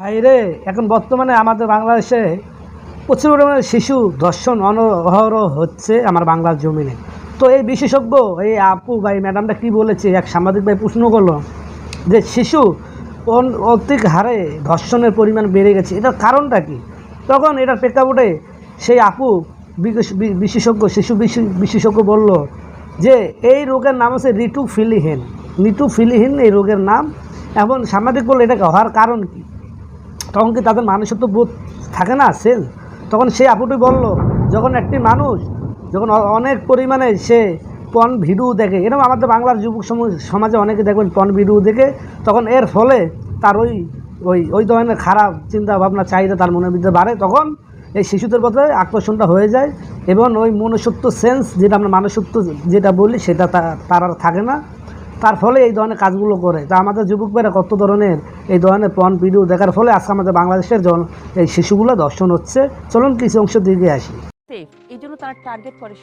বাইরে এখন বর্তমানে আমাদের বাংলাদেশে প্রচুর পরিমাণে শিশু ধর্ষণ অনহরহ হচ্ছে আমার বাংলার জমিনে। তো এই বিশেষজ্ঞ এই আপু ভাই ম্যাডামটা কি বলেছে, এক সাংবাদিক ভাই প্রশ্ন করলো যে শিশু অধিক হারে ধর্ষণের পরিমাণ বেড়ে গেছে, এটার কারণটা কি? তখন এটার প্রেক্ষাপটে সেই আপু বিশেষজ্ঞ শিশু বিশেষজ্ঞ বলল যে এই রোগের নাম হচ্ছে রিটুফিলিহীন এই রোগের নাম। এখন সাংবাদিক বললো এটাকে হওয়ার কারণ কি? তখন কি তাদের মানুষত্ব বোধ থাকে না সেল? তখন সেই আপুটি বলল, যখন একটি মানুষ যখন অনেক পরিমাণে সে পর্ন ভিডিও দেখে, এরকম আমাদের বাংলার যুবক সমাজে অনেকে দেখবেন পর্ন ভিডিও দেখে, তখন এর ফলে তার ওই ধরনের খারাপ চিন্তা ভাবনা চাহিদা তার মনের ভিতরে বাড়ে, তখন এই শিশুদের প্রতি আকর্ষণটা হয়ে যায় এবং ওই মনুষ্যত্ব সেন্স যেটা আমরা মানুষত্ব যেটা বলি সেটা তার আর থাকে না। তার ফলে এই ধরনের কাজগুলো করে। তা আমাদের যুবকরা কত ধরনের এই ধরনের পর্ন ভিডিও দেখার ফলে আজকে আমাদের বাংলাদেশের এই শিশুগুলো ধর্ষণ হচ্ছে। চলুন কিছু অংশ দিকে আসি। এই জন্য তারা টার্গেট করে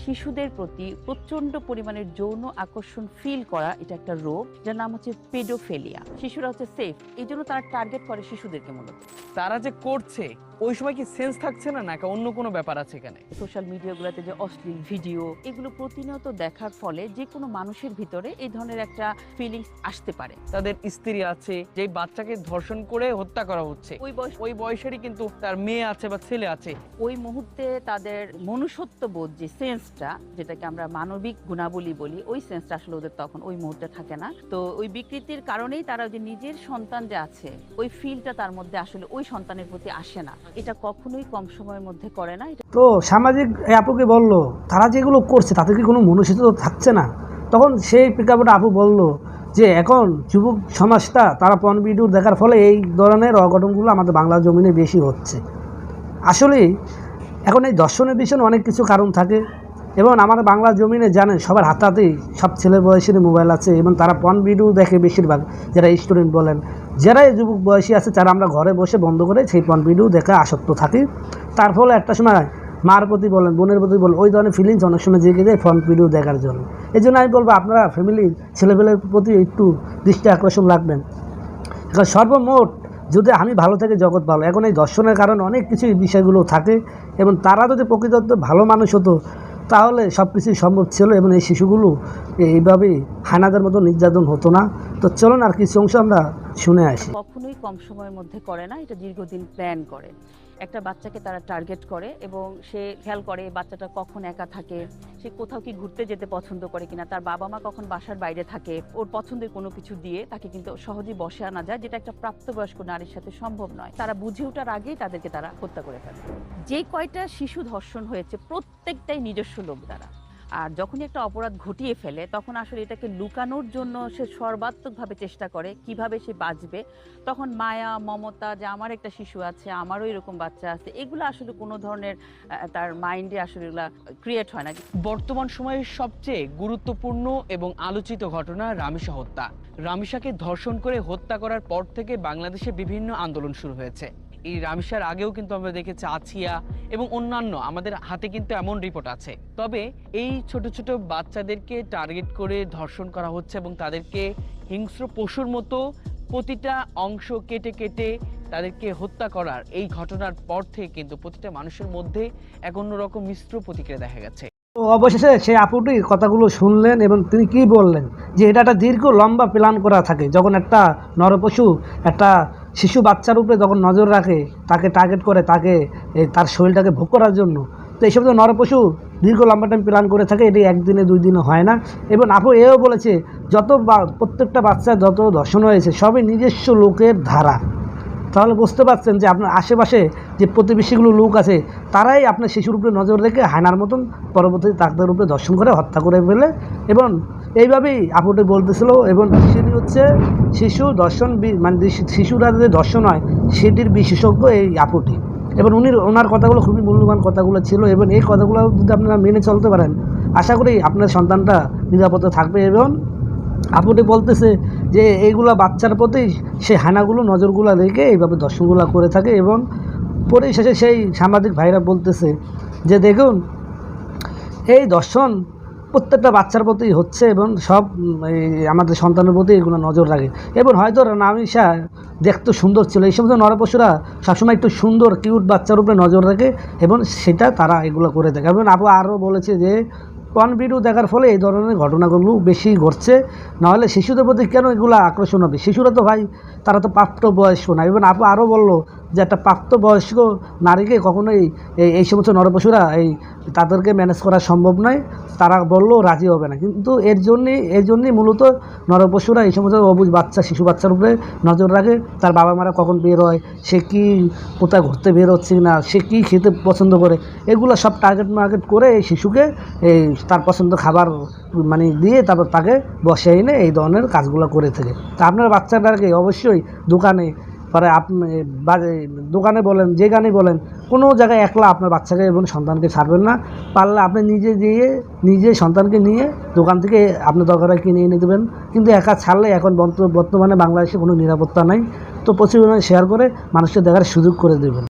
শিশুদের প্রতি প্রচন্ড পরিমাণের যৌন আকর্ষণ ফিল করা, এটা একটা রোগ যার নাম হচ্ছে পেডোফিলিয়া। শিশুরা হচ্ছে সেফ, এই জন্য তারা টার্গেট করে শিশুদেরকে। মূলত তারা যে করছে ওই সময় কি সেন্স থাকছে না, নাকি অন্য কোনো ব্যাপার আছে এখানে? সোশ্যাল মিডিয়াগুলোতে যে অশ্লীল ভিডিও এগুলো প্রতিনিয়ত দেখার ফলে যে কোনো মানুষের ভিতরে এই ধরনের একটা ফিলিংস আসতে পারে। তাদের স্ত্রী আছে, যে বাচ্চাকে ধর্ষণ করে হত্যা করা হচ্ছে, ওই বয়সেরই কিন্তু তার মেয়ে আছে বা ছেলে আছে। ওই মুহূর্তে তাদের মনুষ্যত্ব বোধ যে সেন্সটা, যেটাকে আমরা মানবিক গুণাবলী বলি, ওই সেন্সটা আসলে ওদের তখন ওই মুহূর্তে থাকে না। তো ওই বিকৃতির কারণেই তারা যে নিজের সন্তান যে আছে ওই ফিলটা তার মধ্যে আসলে ওই সন্তানের প্রতি আসে না। এটা কখনোই কম সময়ের মধ্যে করে না। তো সামাজিক আপুকে বলল তারা যেগুলো করছে তাতে কি কোনো মনুষ্যত্ব থাকছে না? তখন সেই প্রেক্ষাপটে আপু বলল যে এখন যুবক সমাজটা তারা পর্ন ভিডিও দেখার ফলে এই ধরনের অঘটনগুলো আমাদের বাংলা জমিনে বেশি হচ্ছে। আসলে এখন এই ধর্ষণের পিছনে অনেক কিছু কারণ থাকে এবং আমাদের বাংলা জমিনে জানেন সবার হাতাতেই সব ছেলে বয়সের মোবাইল আছে এবং তারা পর্ন ভিডিও দেখে বেশিরভাগ, যারা স্টুডেন্ট বলেন, যারা এই যুবক বয়সী আছে, যারা আমরা ঘরে বসে বন্ধ করে সেই পর্ন ভিডিও দেখা আসক্ত থাকি। তার ফলে একটা সময় মার প্রতি বলেন, বোনের প্রতি বলেন, ওই ধরনের ফিলিংস অনেক সময় জেগে যায় পর্ন ভিডিও দেখার জন্য। এই জন্য আমি বলবো আপনারা ফ্যামিলির ছেলেপেলের প্রতি একটু দৃষ্টি আকর্ষণ রাখবেন। কারণ সর্বমোট যদি আমি ভালো থেকে জগৎ ভালো। এখন এই দর্শনের কারণে অনেক কিছু বিষয়গুলো থাকে এবং তারা যদি প্রকৃত ভালো মানুষ হতো তাহলে সব কিছুই সম্ভব ছিল এবং এই শিশুগুলো এইভাবেই হানাদের মতো নির্যাতন হতো না। তো চলুন আর কিছু অংশ আমরা শুনে আসি। কখনোই কম সময়ের মধ্যে করে না, এটা দীর্ঘদিন প্ল্যান করে। একটা বাচ্চাকে তারা টার্গেট করে এবং সে খেয়াল করে বাচ্চাটা কখন একা থাকে, সে কোথাও কি ঘুরতে যেতে পছন্দ করে কিনা, তার বাবা মা কখন বাসার বাইরে থাকে, ওর পছন্দের কোনো কিছু দিয়ে তাকে কিন্তু সহজেই বসে আনা যায়, যেটা একটা প্রাপ্তবয়স্ক নারীর সাথে সম্ভব নয়। তারা বুঝে ওঠার আগেই তাদেরকে তারা হত্যা করে ফেলে। যে কয়টা শিশু ধর্ষণ হয়েছে প্রত্যেকটাই নিজস্ব লোক দ্বারা। আর যখনই একটা অপরাধ ঘটিয়ে ফেলে তখন আসলে এটাকে লুকানোর জন্য সে সর্বাত্মকভাবে চেষ্টা করে কিভাবে সে বাঁচবে। তখন মায়া মমতা, যে আমার একটা শিশু আছে, আমারও এরকম বাচ্চা আছে, এগুলো আসলে কোনো ধরনের তার মাইন্ডে আসলে এগুলো ক্রিয়েট হয় না। বর্তমান সময়ের সবচেয়ে গুরুত্বপূর্ণ এবং আলোচিত ঘটনা রামিসা হত্যা। রামিসাকে ধর্ষণ করে হত্যা করার পর থেকে বাংলাদেশে বিভিন্ন আন্দোলন শুরু হয়েছে। এই রামিসার আগেও কিন্তু আমরা দেখেছি আছিয়া এবং অন্যান্য, আমাদের হাতে কিন্তু এমন রিপোর্ট আছে। তবে এই ছোট ছোট বাচ্চাদেরকে টার্গেট করে ধর্ষণ করা হচ্ছে এবং তাদেরকে হিংস্র পশুর মতো প্রতিটা অংশ কেটে কেটে তাদেরকে হত্যা করার এই ঘটনার পর থেকে কিন্তু প্রতিটা মানুষের মধ্যে এক অন্যরকম মিশ্র প্রতিক্রিয়া দেখা গেছে। তো অবশেষে সেই আপুটি কথাগুলো শুনলেন এবং তিনি কি বললেন যে এটা একটা দীর্ঘ লম্বা প্ল্যান করা থাকে। যখন একটা নরপশু একটা শিশু বাচ্চার উপরে যখন নজর রাখে, তাকে টার্গেট করে, তাকে তার শরীরটাকে ভোগ করার জন্য, তো এইসব তো নরপশু দীর্ঘ লম্বা টাইম প্ল্যান করে থাকে, এটি একদিনে দুই দিনে হয় না। এবং আপু এও বলেছে প্রত্যেকটা বাচ্চা যত ধর্ষণ হয়েছে সবই নিজস্ব লোকের ধারা। তাহলে বুঝতে পারছেন যে আপনার আশেপাশে যে প্রতিবেশীগুলো লোক আছে তারাই আপনার শিশুর উপরে নজর রেখে হায়নার মতন পরবর্তীতে তাদের উপরে ধর্ষণ করে হত্যা করে ফেলে। এবং এইভাবেই আপুটি বলতেছিল। এবং সেটি হচ্ছে শিশু ধর্ষণ, মানে শিশুরা যে ধর্ষণ হয় সেটির বিশেষজ্ঞ এই আপুটি। এবং ওনার কথাগুলো খুবই মূল্যবান কথাগুলো ছিল এবং এই কথাগুলো যদি আপনারা মেনে চলতে পারেন আশা করি আপনার সন্তানটা নিরাপদে থাকবে। এবং আপুটি বলতেছে যে এইগুলা বাচ্চার প্রতি সেই হানাগুলো নজরগুলো রেখে এইভাবে দর্শনগুলো করে থাকে। এবং পরিশেষে সেই সাংবাদিক ভাইরা বলতেছে যে দেখুন এই দর্শন প্রত্যেকটা বাচ্চার প্রতি হচ্ছে এবং সব এই আমাদের সন্তানের প্রতি এগুলো নজর রাখে। এবং হয়তো রামিসা দেখতে সুন্দর ছিল, এই সমস্ত নরপশুরা সবসময় একটু সুন্দর কিউট বাচ্চার উপরে নজর রাখে এবং সেটা তারা এগুলো করে থাকে। এবং আপু আরও বলেছে যে পর্ন ভিডিও দেখার ফলে এই ধরনের ঘটনাগুলো বেশি ঘটছে, নাহলে শিশুদের প্রতি কেন এগুলো আকর্ষণ হবে? শিশুরা তো ভাই তারা তো প্রাপ্তবয়স্ক না। এবং আপু আরও বললো যে একটা প্রাপ্তবয়স্ক নারীকে কখনোই এই সমস্ত নরপশুরা তাদেরকে ম্যানেজ করা সম্ভব নয়, তারা বললেও রাজি হবে না। কিন্তু এর জন্যই মূলত নরপশুরা এই সমস্ত অবুঝ বাচ্চা শিশু বাচ্চার উপরে নজর রাখে। তার বাবা মারা কখন বের হয়, সে কি কোথায় ঘুরতে বের হচ্ছে না, সে কী খেতে পছন্দ করে, এগুলো সব টার্গেট করে এই শিশুকে এই তার পছন্দ খাবার মানে দিয়ে তারপর তাকে বসে এনে এই ধরনের কাজগুলো করে থাকে। তা আপনার বাচ্চাটাকে অবশ্যই দোকানে পরে আপনি দোকানে বলেন, যেখানে বলেন, কোনো জায়গায় একলা আপনার বাচ্চাকে এবং সন্তানকে ছাড়বেন না। পারলে আপনি নিজে সন্তানকে নিয়ে দোকান থেকে আপনি দরকার হয় কিনে এনে দেবেন। কিন্তু একা ছাড়লে এখন বর্তমানে বাংলাদেশে কোনো নিরাপত্তা নাই। তো প্রচুর পরিমাণে শেয়ার করে মানুষকে দেখার সুযোগ করে দেবেন।